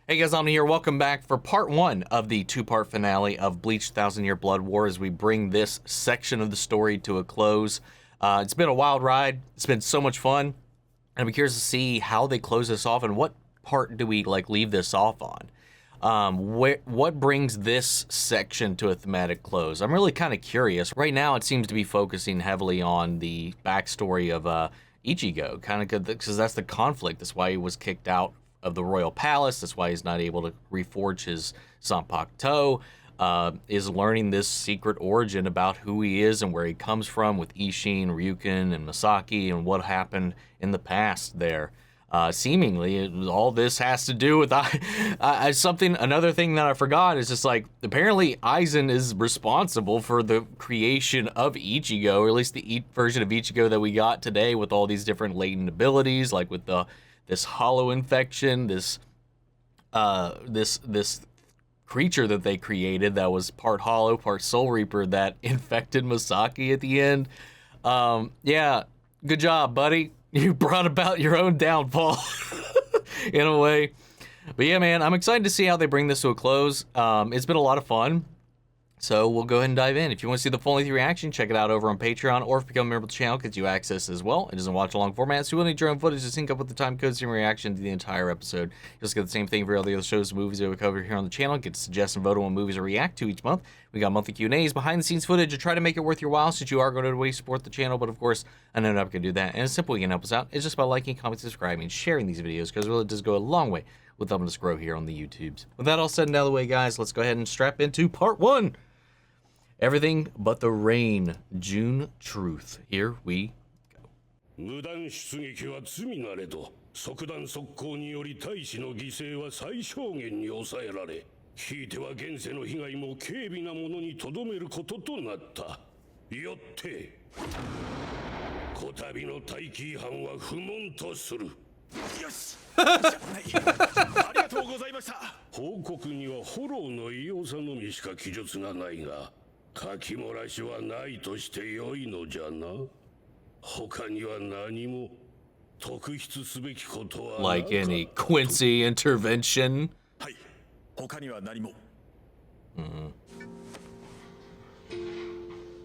Hey guys, I'm here. Welcome back for part one of the two-part finale of Bleach 1000-Year Blood War as we bring this section of the story to a close. It's been a wild ride. It's been so much fun. And I'm curious to see how they close this off and what part do we leave this off on. What brings this section to a thematic close? I'm really kind of curious. Right now it seems to be focusing heavily on the backstory of Ichigo, kind of because that's the conflict. That's why he was kicked out of the royal palace. That's why he's not able to reforge his Zanpakuto. Is learning this secret origin about who he is and where he comes from with Isshin, Ryukin, and Masaki, and what happened in the past there. Seemingly, all this has to do with another thing that I forgot is just apparently Aizen is responsible for the creation of Ichigo, or at least the version of Ichigo that we got today with all these different latent abilities, like with this hollow infection, this creature that they created that was part hollow, part soul reaper that infected Masaki at the end. Yeah, good job, buddy. You brought about your own downfall in a way. But yeah, man, I'm excited to see how they bring this to a close. It's been a lot of fun. So we'll go ahead and dive in. If you want to see the full length reaction, check it out over on Patreon, or if you become a member of the channel, gets you access as well. It doesn't watch a long format, so you will need your own footage to sync up with the time codes and reaction to the entire episode. You'll just get the same thing for all the other shows and movies that we cover here on the channel. Get to suggest and vote on what movies to react to each month. We got monthly Q&As, behind the scenes footage to try to make it worth your while, since you are going to way support the channel. But of course, I know not going to do that. And it's simple, you can help us out. It's just by liking, commenting, subscribing, sharing these videos, because it really does go a long way with helping us grow here on the YouTubes. With that all said and out of the way, guys, let's go ahead and strap into part one. Everything but the rain, June Truth. Here we go. 無断出撃は罪なれど、即断即行により大使の犠牲は最小限に抑えられ、ひいては現世の被害も軽微なものにとどめることとなった。よって、こたびの大気違反は不問とする。よし。ありがとうございました。報告にはフォローの異様さのみしか記述がないが。書き漏らしはないとして良いのじゃな。他には何も特筆すべきことは。Like any Quincy intervention. はい、他には何も。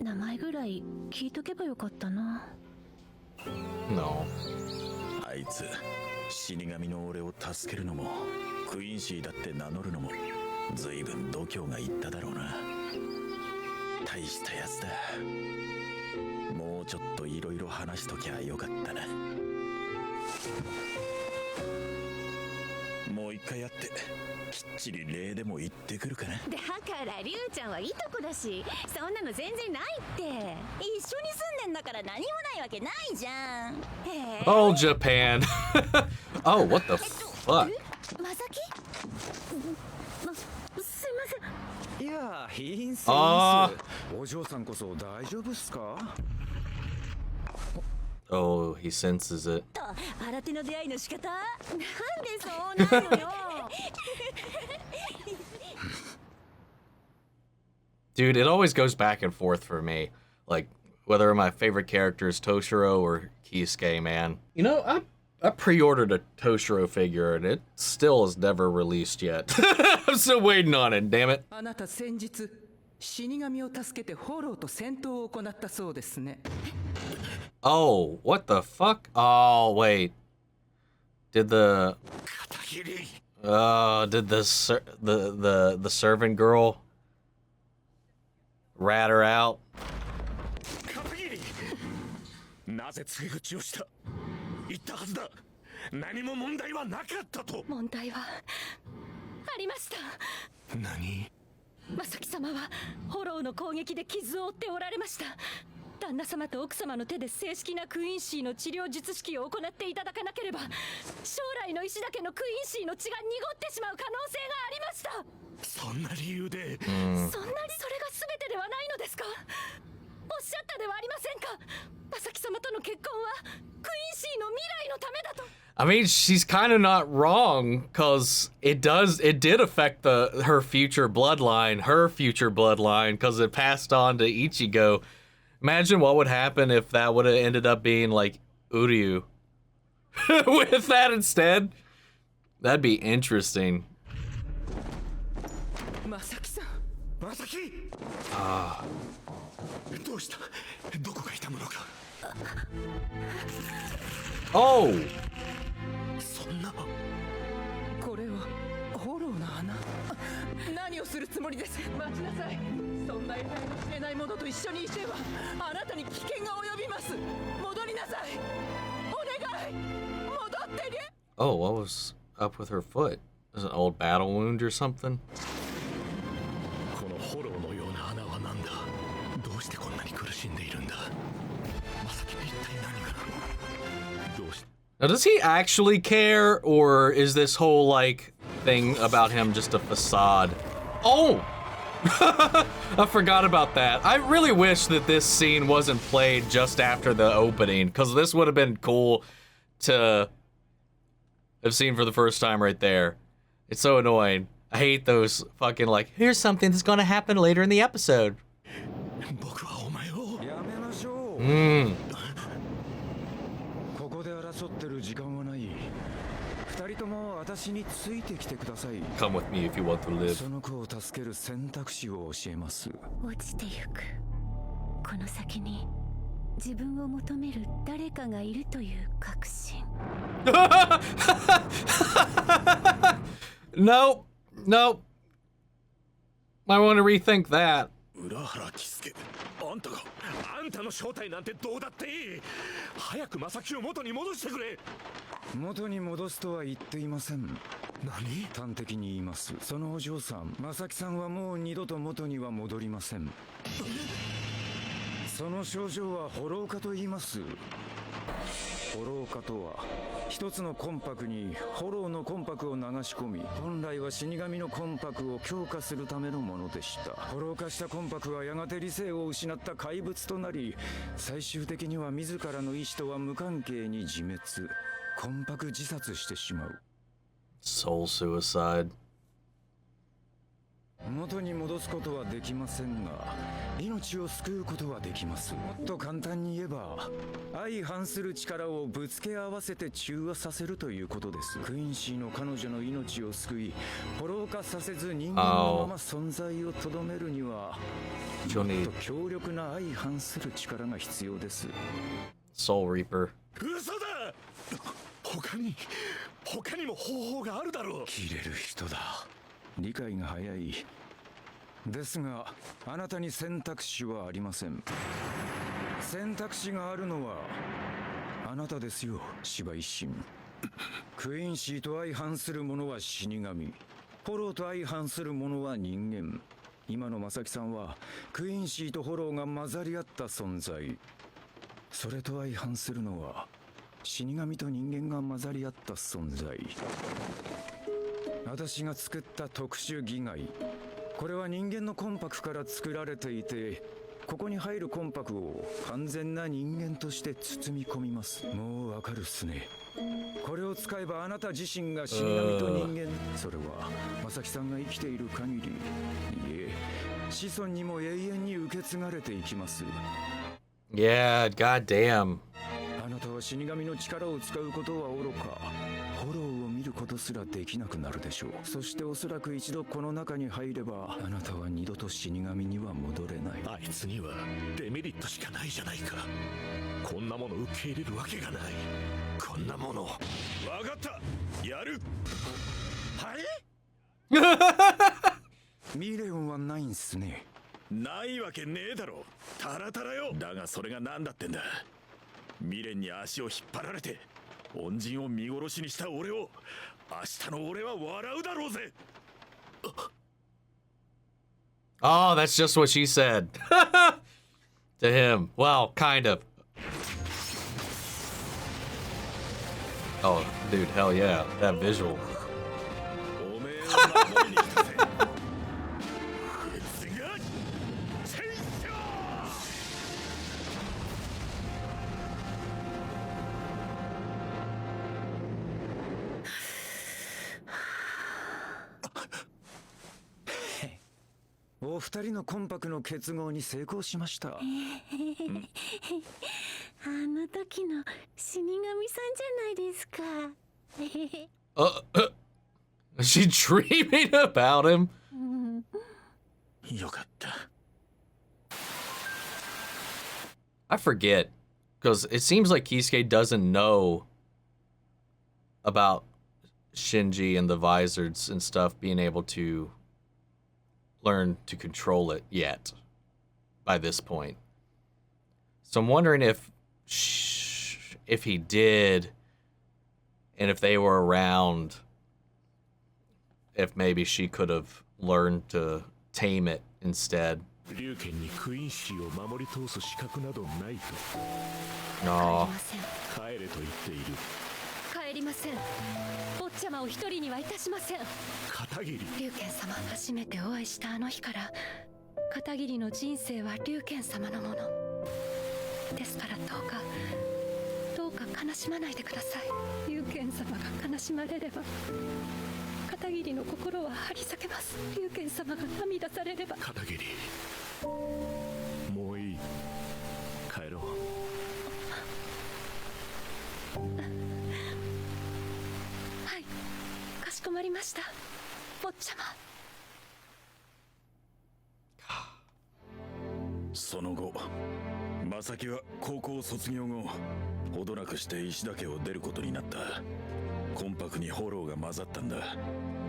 名前ぐらい聞いとけばよかったな。No. あいつ死神の俺を助けるのもクインシーだって名乗るのも随分度胸がいっただろうな。大したやつだ。もうちょっといろいろ話しときゃよかったな。もう一回やってきっちり礼でも言ってくるかな。だからリュウちゃんはいいとこだし、そんなの全然ないって。一緒に住んでんだから何もないわけないじゃん。Oh, Japan. Oh, what the fuck? まさき？すいません。いや、いいんすよ。お嬢さんこそ大丈夫っすか？ Oh, he senses it. 新手の出会いの仕方？なんでそうなのよ。Dude, it always goes back and forth for me. Like, whether my favorite character is Toshiro or Kisuke, man. You know, I pre-ordered a Toshiro figure and it still is never released yet. I'm still waiting on it, damn it. あなた先日死神を助けてフォローと戦闘を行ったそうですね。Oh, what the fuck? Oh, wait. Did the servant girl rat her out? なぜ告げ口をした？言ったはずだ。何も問題はなかったと。問題はありました。何？まさき様はフォローの攻撃で傷を負っておられました。旦那様と奥様の手で正式なクインシーの治療術式を行っていただかなければ、将来の石だけのクインシーの血が濁ってしまう可能性がありました。そんな理由で。そんなにそれが全てではないのですか？おっしゃったではありませんか。まさき様との結婚はクインシーの未来のためだと。I mean, she's kind of not wrong, cause it did affect her future bloodline, cause it passed on to Ichigo. Imagine what would happen if that would have ended up being like Uryu with that instead. That'd be interesting. まさきさん。まさき。どうした。どこが痛むのか。Oh! そんな。これはホローの穴。何をするつもりです。待ちなさい。そんな得体の知れないものと一緒にいてはあなたに危険が及びます。戻りなさい。お願い。戻ってね。Oh, what was up with her foot? Is it an old battle wound or something? このホローのような穴はなんだ。どうしてこんなに苦しんでいるんだ。まさきは一体何が。どうして。 Now, does he actually care, or is this whole, like, thing about him just a facade? Oh! I forgot about that. I really wish that this scene wasn't played just after the opening, because this would have been cool to have seen for the first time right there. It's so annoying. I hate those fucking, like, here's something that's gonna happen later in the episode. 僕はお前を。やめましょう。ここで争ってる時間はない。二人とも私についてきてください。 Come with me if you want to live. その子を助ける選択肢を教えます。落ちてゆく。この先に自分を求める誰かがいるという確信。Nope. Nope. I want to rethink that. 浦原喜助。あんたが。あんたの正体なんてどうだっていい。早く正木を元に戻してくれ。元に戻すとは言っていません。何。端的に言います。そのお嬢さん、正木さんはもう二度と元には戻りません。その症状はホロー化と言います。ホロー化とは一つの魂魄にホローの魂魄を流し込み、本来は死神の魂魄を強化するためのものでした。ホロー化した魂魄はやがて理性を失った怪物となり、最終的には自らの意志とは無関係に自滅、魂魄自殺してしまう。 Soul suicide. 元に戻すことはできませんが、命を救うことはできます。もっと簡単に言えば、相反する力をぶつけ合わせて中和させるということです。クインシーの彼女の命を救い、ホロー化させず人間のまま存在をとどめるには、もっと強力な相反する力が必要です。Soul Reaper. 嘘だ。他にも方法があるだろう。切れる人だ。理解が早い。ですが、あなたに選択肢はありません。選択肢があるのはあなたですよ、芝一心。クイーンシーと相反する者は死神、ホローと相反する者は人間。今の正木さんはクイーンシーとホローが混ざり合った存在。それと相反するのは死神と人間が混ざり合った存在。私が作った特殊擬骸、これは人間の魂魄から作られていて、ここに入る魂魄を完全な人間として包み込みます。もうわかるっすね。これを使えばあなた自身が死神と人間。それは正木さんが生きている限り、いえ、子孫にも永遠に受け継がれていきます。 Yeah, goddamn. あなたは死神の力を使うことはおろか、ホローを見ることすらできなくなるでしょう。そしておそらく一度この中に入れば、あなたは二度と死神には戻れない。あいつにはデメリットしかないじゃないか。こんなもの受け入れるわけがない。こんなもの。わかった。やる。はい。未練はないんすね。ないわけねえだろ。タラタラよ。だがそれが何だってんだ。未練に足を引っ張られて恩人を見殺しにした俺を、明日の俺は笑うだろうぜ。Oh, that's just what she said. To him. Well, kind of. Oh, dude, hell yeah. That visual. おめえは守りに来たぜ。お二人の魂魄の結合に成功しました。あの時の死神さんじゃないですか。Is she dreaming about him? よかった。 I forget, because it seems like Kisuke doesn't know about Shinji and the Visors and stuff being able to learn to control it yet by this point. So I'm wondering if he did, and if they were around, if maybe she could have learned to tame it instead. 龍拳にクイーンシーを守り通す資格などないと。No. 帰れと言っている。帰りません。坊ちゃまを一人にはいたしません。片桐。龍拳様、初めてお会いしたあの日から片桐の人生は龍拳様のものですから、どうか悲しまないでください。龍拳様が悲しまれれば片桐の心は張り裂けます。龍拳様が涙されれば。片桐、もういい、帰ろう。はい、かしこまりました、坊ちゃま。その後、正木は高校卒業後、ほどなくして石田家を出ることになった。魂魄にフォローが混ざったんだ。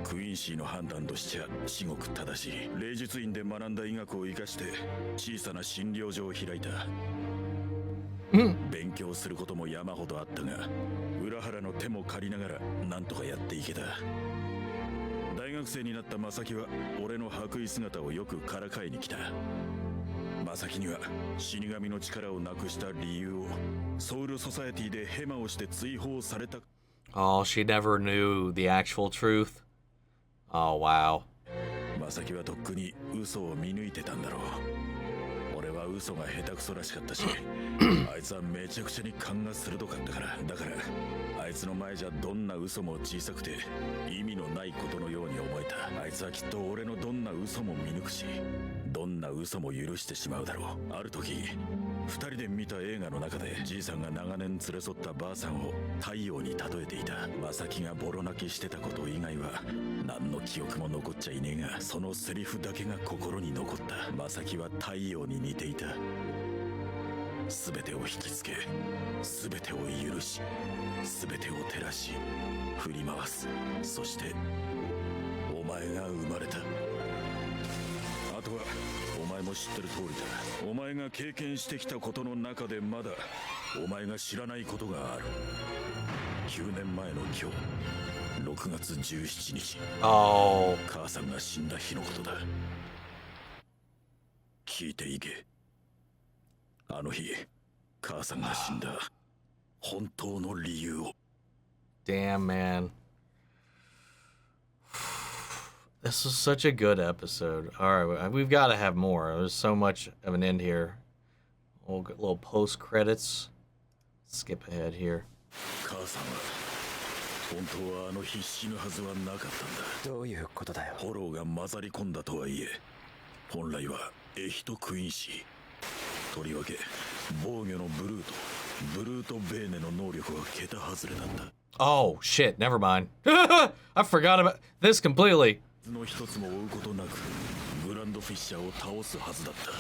クイーンシーの判断としちゃ至極正しい。霊術院で学んだ医学を生かして小さな診療所を開いた。勉強することも山ほどあったが、浦原の手も借りながらなんとかやっていけた。大学生になった正木は俺の白衣姿をよくからかいに来た。正木には死神の力をなくした理由をソウルソサエティでヘマをして追放された。 Oh, she never knew the actual truth. Oh, wow. 正木はとっくに嘘を見抜いてたんだろう。俺は嘘が下手くそらしかったし、あいつはめちゃくちゃに勘が鋭かったから。だからあいつの前じゃどんな嘘も小さくて意味のないことのように思えた。あいつはきっと俺のどんな嘘も見抜くし、どんな嘘も許してしまうだろう。ある時二人で見た映画の中でじいさんが長年連れ添ったばあさんを太陽に例えていた。正木がボロ泣きしてたこと以外は何の記憶も残っちゃいねえが、そのセリフだけが心に残った。正木は太陽に似ていた。全てを引きつけ、全てを許し、全てを照らし振り回す。そしてお前が生まれた。あとはお前も知ってる通りだ。お前が経験してきたことの中でまだお前が知らないことがある。9年前の今日、6月17日、 Oh. 母さんが死んだ日のことだ。聞いていけ。あの日母さんが死んだ本当の理由を。 Damn, man. This was such a good episode. All right, we've got to have more. There's so much of an end here. Little post credits. Skip ahead here. 母さんは本当はあの日死ぬはずはなかったんだ。どういうことだよ。フォローが混ざり込んだとはいえ、本来はエヒとクイーンシー、とりわけ防御のブルート・ベーネの能力は桁外れなんだ。 Oh, shit. Never mind. I forgot about this completely. の一つも追うことなくグランドフィッシャーを倒すはずだった。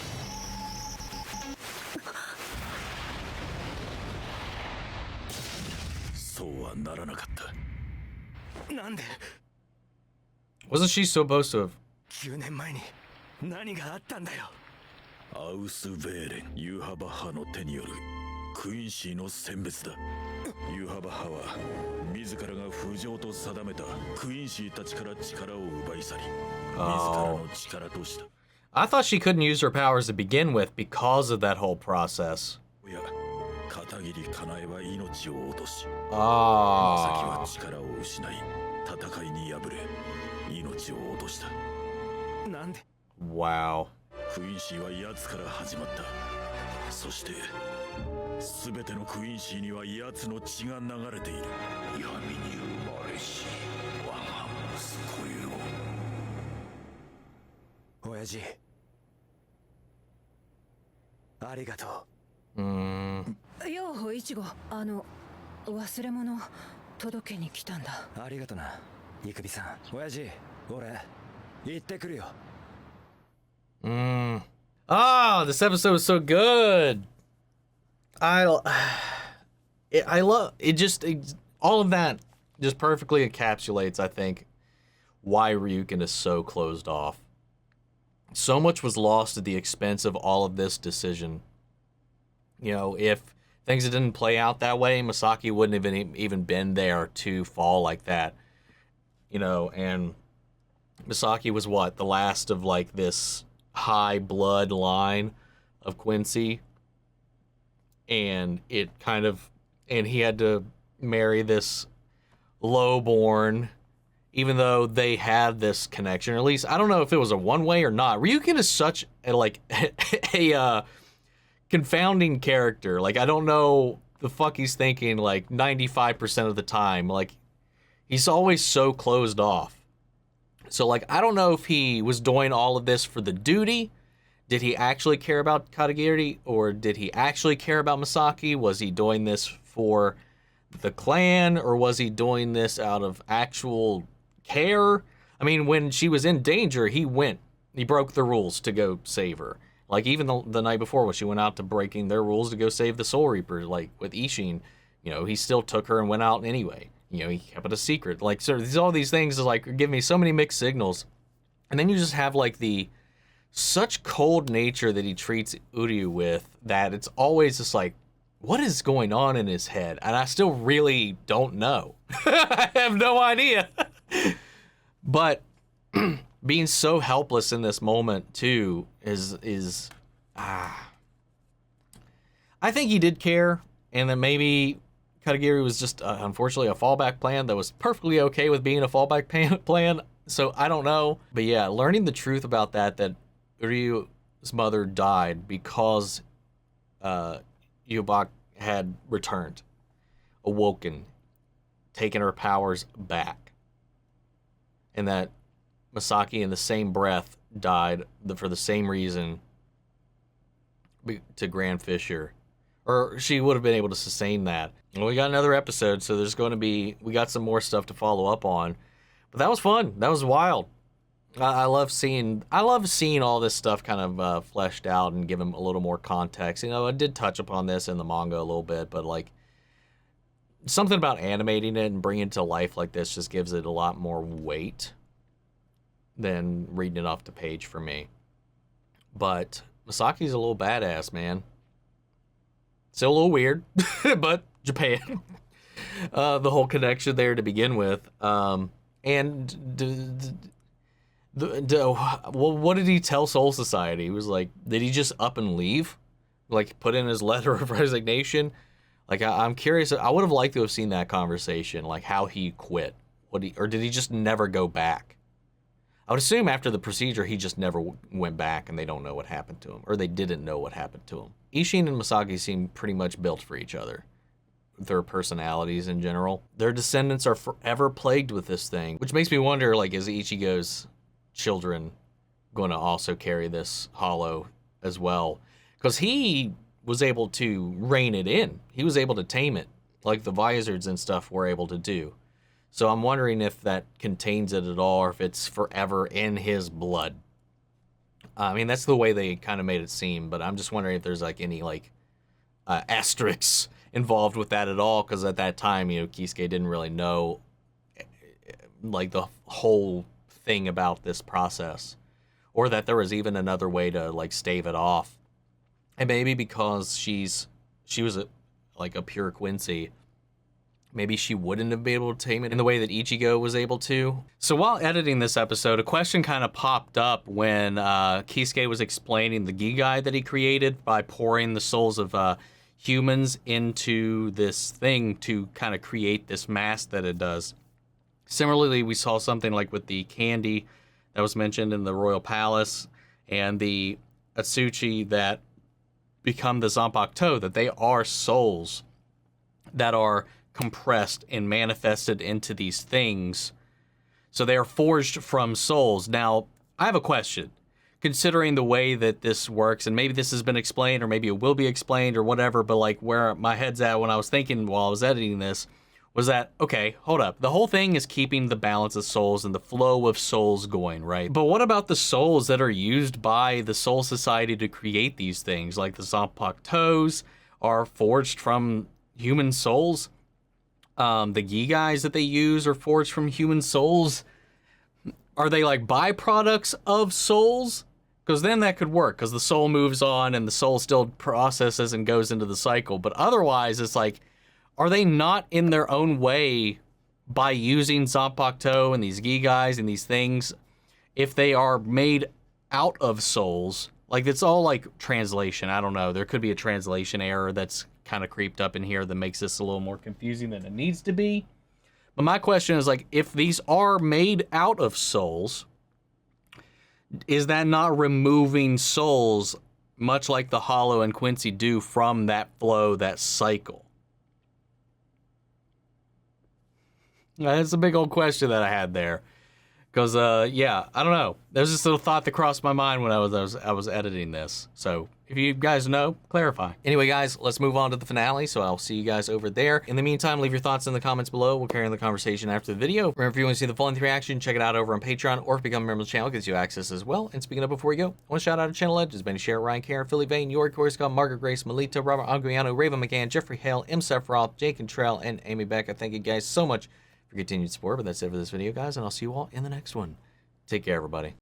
そうはならなかった。なんで Wasn't she supposed to have... 9年前に何があったんだよ。アウス・ベーレン、ユーハバッハの手によるクイーンシーの選別だ。ユーハバッハは自らが不浄と定めたクイーンシーたちから力を奪い去り、自らの力とした。 I thought she couldn't use her powers to begin with because of that whole process. いや、片桐かなえは命を落とし、正木 Ah. は力を失い、戦いに敗れ命を落とした。なんで Wow. クイーンシーは奴から始まった。そして全てのクイーンシーには奴の血が流れている。闇に生まれし我が息子よ。親父、ありがと Mm. よう、イチゴ、忘れ物届けに来たんだ。う。ありがとな、イクビさん。親父、俺行ってくるよ。This episode was so good. I love it. All of that just perfectly encapsulates, I think, why Ryukin is so closed off. So much was lost at the expense of all of this decision. You know, if things didn't play out that way, Masaki wouldn't have even been there to fall like that. You know, and Masaki was what? The last of like this high blood line of Quincy. And he had to marry this lowborn, even though they had this connection, or at least I don't know if it was a one-way or not. Ryukin is such a confounding character. Like, I don't know the fuck he's thinking like 95% of the time. Like, he's always so closed off. So like, I don't know if he was doing all of this for the duty. Did he actually care about Katagiri, or did he actually care about Masaki? Was he doing this for the clan, or was he doing this out of actual care? I mean, when she was in danger, he broke the rules to go save her. Like, even the night before when she went out to breaking their rules to go save the Soul Reaper, like with Isshin, you know, he still took her and went out anyway. You know, he kept it a secret. Like, so all these things is like give me so many mixed signals. And then you just have like such cold nature that he treats Uryu with, that it's always just like, what is going on in his head? And I still really don't know. I have no idea. But being so helpless in this moment too is I think he did care, and then maybe Katagiri was just unfortunately a fallback plan that was perfectly okay with being a fallback plan. So I don't know. But yeah, learning the truth about that Uryu's mother died because Yubak had returned, awoken, taken her powers back, and that Masaki in the same breath died for the same reason to Grand Fisher, or she would have been able to sustain that. Well, we got another episode, so we got some more stuff to follow up on, but that was fun. That was wild. I love seeing all this stuff kind of fleshed out and give him a little more context. You know, I did touch upon this in the manga a little bit, but like something about animating it and bringing it to life like this just gives it a lot more weight than reading it off the page for me. But Masaki's a little badass, man. Still a little weird, but Japan. The whole connection there to begin with. What did he tell Soul Society? He was like, did he just up and leave? Like, put in his letter of resignation? Like, I'm curious. I would have liked to have seen that conversation, like how he quit. Or did he just never go back? I would assume after the procedure, he just never went back and they don't know what happened to him. Or they didn't know what happened to him. Isshin and Masaki seem pretty much built for each other. Their personalities in general. Their descendants are forever plagued with this thing. Which makes me wonder, like, is Ichigo's children going to also carry this hollow as well? Because he was able to rein it in. He was able to tame it, like the Vizards and stuff were able to do. So I'm wondering if that contains it at all, or if it's forever in his blood. I mean, that's the way they kind of made it seem, but I'm just wondering if there's like any like asterisks involved with that at all, because at that time, you know, Kisuke didn't really know like the whole thing about this process, or that there was even another way to like stave it off. And maybe because she was a pure Quincy, maybe she wouldn't have been able to tame it in the way that Ichigo was able to. So while editing this episode, a question kind of popped up when Kisuke was explaining the Gigai that he created by pouring the souls of humans into this thing to kind of create this mask that it does. Similarly, we saw something like with the candy that was mentioned in the Royal Palace and the Atsuchi that become the Zanpakuto, that they are souls that are compressed and manifested into these things. So they are forged from souls. Now, I have a question. Considering the way that this works, and maybe this has been explained, or maybe it will be explained, or whatever, but like where my head's at when I was thinking while I was editing this, was that, okay, hold up. The whole thing is keeping the balance of souls and the flow of souls going, right? But what about the souls that are used by the Soul Society to create these things? Like the Zanpakutos are forged from human souls. The Gigais that they use are forged from human souls. Are they like byproducts of souls? Because then that could work, because the soul moves on and the soul still processes and goes into the cycle. But otherwise, it's like, are they not in their own way by using Zanpakuto and these Gigais and these things? If they are made out of souls, like it's all like translation. I don't know. There could be a translation error that's kind of creeped up in here that makes this a little more confusing than it needs to be. But my question is like, if these are made out of souls, is that not removing souls much like the Hollow and Quincy do from that flow, that cycle? That's a big old question that I had there. Because, yeah, I don't know. There's this little thought that crossed my mind when I was editing this. So, if you guys know, clarify. Anyway, guys, let's move on to the finale. So, I'll see you guys over there. In the meantime, leave your thoughts in the comments below. We'll carry on the conversation after the video. Remember, if you want to see the full-length reaction, check it out over on Patreon, or if you become a member of the channel, it gives you access as well. And speaking of before we go, I want to shout out to channel legends, Benny Share, Ryan Karen, Philly Vane, York Coruscant, Margaret Grace, Melita, Robert Anguiano, Raven McCann, Jeffrey Hale, M. Sephiroth, Jake Cantrell, and Amy Becca. Thank you guys so much for continued support. But that's it for this video, guys, and I'll see you all in the next one. Take care, everybody.